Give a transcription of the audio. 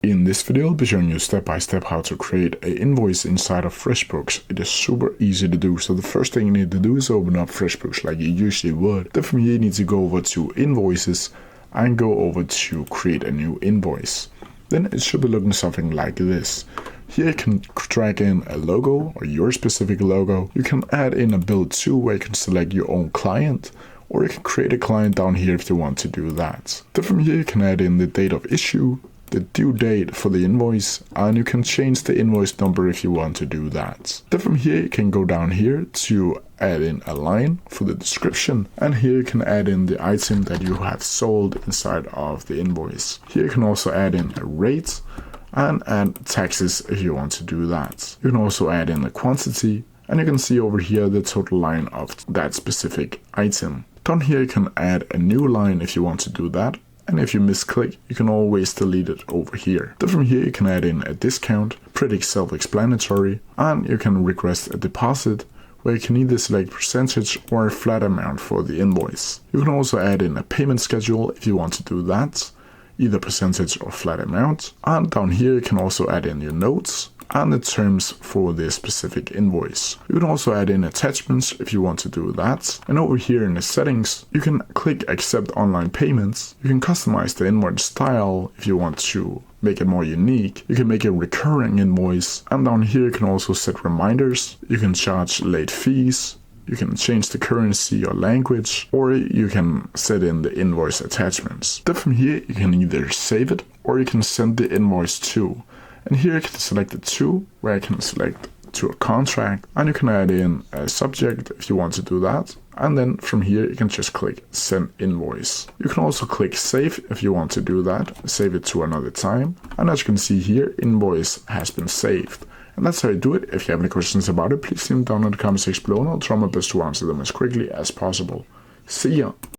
In this video, I'll be showing you step by step how to create an invoice inside of FreshBooks. It is super easy to do. So the first thing you need to do is open up FreshBooks like you usually would. Then from here, you need to go over to invoices and go over to create a new invoice. Then it should be looking something like this. Here you can drag in a logo or your specific logo. You can add in a build to where you can select your own client, or you can create a client down here if you want to do that. Then from here, you can add in the date of issue, the due date for the invoice, and you can change the invoice number if you want to do that. Then from here you can go down here to add in a line for the description, and here you can add in the item that you have sold inside of the invoice. Here you can also add in a rate and add taxes if you want to do that. You can also add in the quantity, and you can see over here the total line of that specific item. Down here you can add a new line if you want to do that. And if you misclick, you can always delete it over here. Then from here you can add in a discount, pretty self-explanatory, and you can request a deposit where you can either select percentage or a flat amount for the invoice. You can also add in a payment schedule if you want to do that, either percentage or flat amount. And down here you can also add in your notes and the terms for this specific invoice. You can also add in attachments if you want to do that. And over here in the settings, you can click accept online payments. You can customize the invoice style if you want to make it more unique. You can make a recurring invoice. And down here you can also set reminders. You can charge late fees. You can change the currency or language, or you can set in the invoice attachments. Then from here you can either save it or you can send the invoice to. And here you can select the to, where I can select to a contract, and you can add in a subject if you want to do that. And then from here you can just click send invoice. You can also click save if you want to do that, save it to another time. And as you can see here, invoice has been saved. And that's how you do it. If you have any questions about it, please leave them down in the comment section below, and I'll try my best to answer them as quickly as possible. See ya!